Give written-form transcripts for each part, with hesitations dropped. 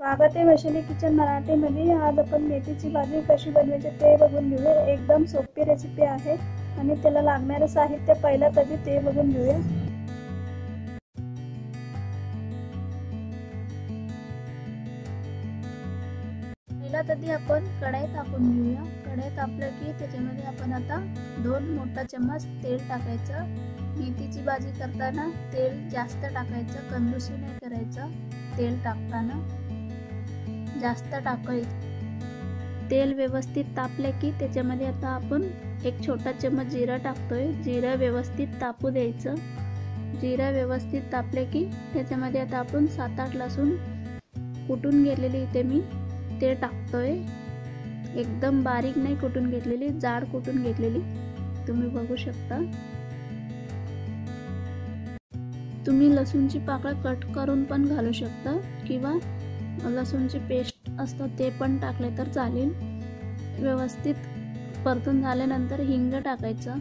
स्वागत आहे वैशाली किचन मराठीमध्ये। आज आपण मेथीची भाजी कशी बनवायची ते बघून घेऊया। एकदम सोपी रेसिपी आहे आणि त्याला लागणारे साहित्य पहिला कधी ते बघून घेऊया। पहिला कधी आपण कढई तापून घेऊया। कढई तापलं की त्याच्यामध्ये आपण आता 2 मोठा चम्मच तेल टाकायचं। मेथीची भाजी करताना तेल जास्त टाकायचं, कंजूसी नाही करायचं। तेल टाकताना जास्त टाकायचं। तेल व्यवस्थित तापले की त्याच्यामध्ये आता आपण 1 छोटा चम्मच जिरा टाकतोय। जिरा व्यवस्थित तापू द्यायचं। जिरा व्यवस्थित तापले की त्याच्यामध्ये आता आपण 7-8 लसूण कुटून घेतलेली इथे मी ते टाकतोय। एकदम बारीक नाही कुटून घेतलेली, जाड कुटून घेतलेली तुम्ही बघू शकता। तुम्ही लसूणची पाकळ कट करून पण घालू शकता किंवा लसूणची पेस्ट असतं ते पण टाकले तर चालेल। व्यवस्थित परतून झाल्यानंतर हिंग टाकायचं।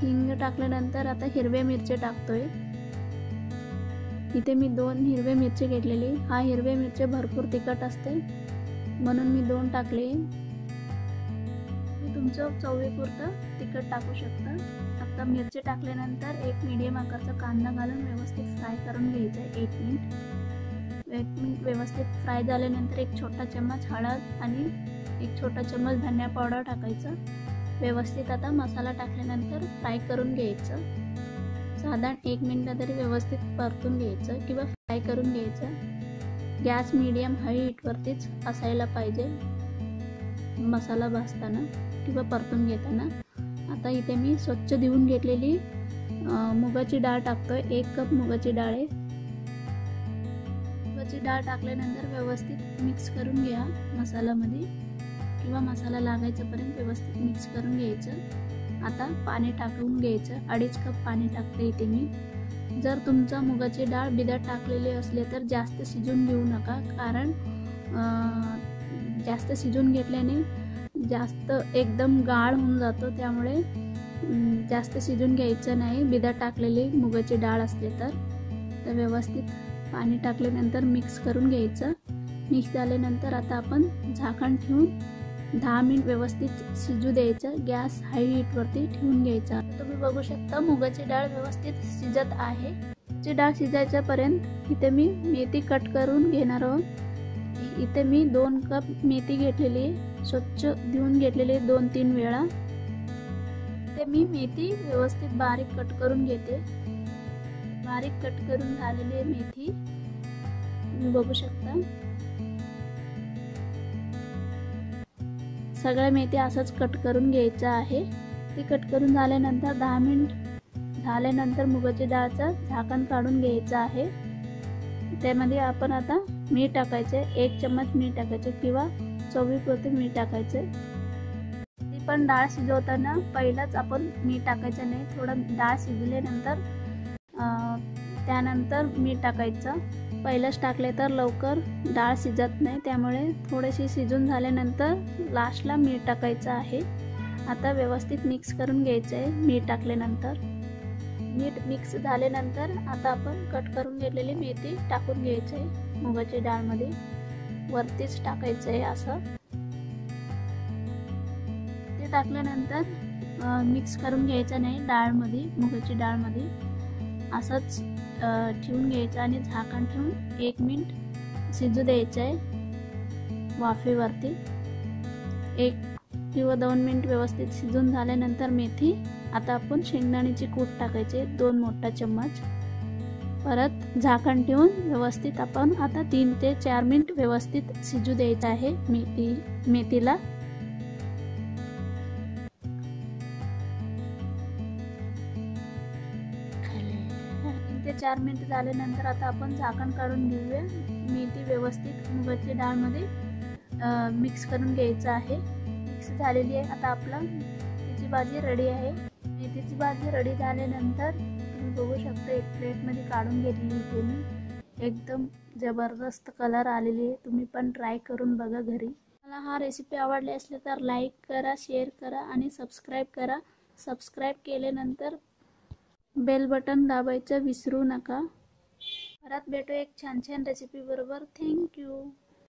हिंग टाकल्यानंतर आता हिरव्या मिरच्या टाकतोय। इथे मी 2 हिरव्या मिरची घेतलेली। हा हिरव्या मिरच्या भरपूर तिखट असते म्हणून मी 2 टाकले। मी तुमचं चवीपुरतं तिखट टाकू शकता। आता मिरची टाकल्यानंतर 1 मीडियम आकाराचा कांदा घालून व्यवस्थित फ्राय करून घ्यायचा। 1 मिनिट व्यवस्थित फ्राय झाल्यानंतर 1 छोटा चम्मच हळद आणि 1 छोटा चम्मच धनिया पावडर टाकायचं। व्यवस्थित आता मसाला टाकल्यानंतर फ्राय करून घ्यायचं। साधारण 1 मिनिट तरी व्यवस्थित परतून घ्यायचं किंवा फ्राय करून घ्यायचं। गॅस मीडियम हाय हीटवरतीच असायला पाहिजे मसाला भाजताना किंवा परतून घेताना। आता इथे मी स्वच्छ धुवून घेतलेली मुगाची डाळ टाकतोय। 1 कप मुगाची डाळ आहे। मुगाची डाळ टाकल्यानंतर व्यवस्थित मिक्स करून घ्या मसाल्यामध्ये किंवा मसाला लागायच्यापर्यंत व्यवस्थित मिक्स करून घ्यायचं। आता पाणी टाकून घ्यायचं। 2.5 कप पाणी टाकते इथे मी। जर तुमचा मुगाची डाळ बिदट टाकलेली असले तर जास्त शिजून घेऊ नका, कारण जास्त शिजून घेतल्याने जास्त एकदम गाळ होऊन जातो, त्यामुळे जास्त शिजून घ्यायचं नाही बिदट टाकलेली मुगाची डाळ असले तर व्यवस्थित पाणी टाकल्यानंतर मिक्स करून घ्यायचं। मिक्स झाल्यानंतर आता आपण झाकण ठेवून 10 मिनिट व्यवस्थित शिजू द्यायचं। गॅस हाय हीटवरती ठेवून घ्यायचा। तुम्ही बघू शकता मुगाची डाळ व्यवस्थित शिजत आहे। मुगाची डाळ शिजायच्यापर्यंत इथे मी मेथी कट करून घेणार आहोत। इथे मी 2 कप मेथी घेतलेली, स्वच्छ धुवून घेतलेली 2-3 वेळा। इथे मी मेथी व्यवस्थित बारीक कट करून घेते। बारीक कट करून झालेली आहे मेथी, तुम्ही बघू शकता। सगळ्या मेथी असंच कट करून घ्यायचं आहे। ती कट करून झाल्यानंतर 10 मिनिट झाल्यानंतर मुगाची डाळचं झाकण काढून घ्यायचं आहे। त्यामध्ये आपण आता मीठ टाकायचे। 1 चम्मच मीठ टाकायचे किंवा चवीपुरतं मीठ टाकायचे। ती पण डाळ शिजवताना पहिलाच आपण मीठ टाकायचं नाही, थोडं डाळ शिजल्यानंतर त्यानंतर मीठ टाकायचं। पहिलंच टाकले तर लवकर डाळ शिजत नाही, त्यामुळे थोडीशी शिजून झाल्यानंतर लास्टला मीठ टाकायचं आहे। आता व्यवस्थित मिक्स करून घ्यायचं आहे। मीठ टाकल्यानंतर मीठ मिक्स झाल्यानंतर आता आपण कट करून घेतलेली मेथी टाकून घ्यायची आहे मुगाची डाळमध्ये। वरतीच टाकायचं आहे असं। ते टाकल्यानंतर मिक्स करून घ्यायचं नाही डाळमध्ये, मुगाची डाळमध्ये असंच ठेवून घ्यायचं आणि झाकण ठेवून 1 मिनिट शिजू द्यायचं आहे वाफेवरती। 1 किंवा 2 मिनिट व्यवस्थित शिजून झाल्यानंतर मेथी आता आपण शेंगदाण्याची कूट टाकायचे 2 मोठा चम्मच। परत झाकण ठेवून व्यवस्थित आपण आता 3 ते 4 मिनिट व्यवस्थित शिजू द्यायचं आहे मेथीला। 3 ते 4 मिनिट झाल्यानंतर आता आपण झाकण काढून घेऊया। मेथी व्यवस्थित मुगाची डाळमध्ये मिक्स करून घ्यायचं आहे। मिक्स झालेली आहे। आता आपला मेथीची भाजी रेडी आहे। मेथीची भाजी रेडी झाल्यानंतर तुम्ही बघू शकता 1 प्लेटमध्ये काढून घेतली इथे मी। एकदम जबरदस्त कलर आलेली आहे। तुम्ही पण ट्राय करून बघा घरी। मला हा रेसिपी आवडली असली तर लाईक करा, शेअर करा आणि सबस्क्राईब करा। सबस्क्राईब केल्यानंतर बेल बटन दाबायचं विसरू नका। परत भेटू एक छान रेसिपी बरोबर। Thank you.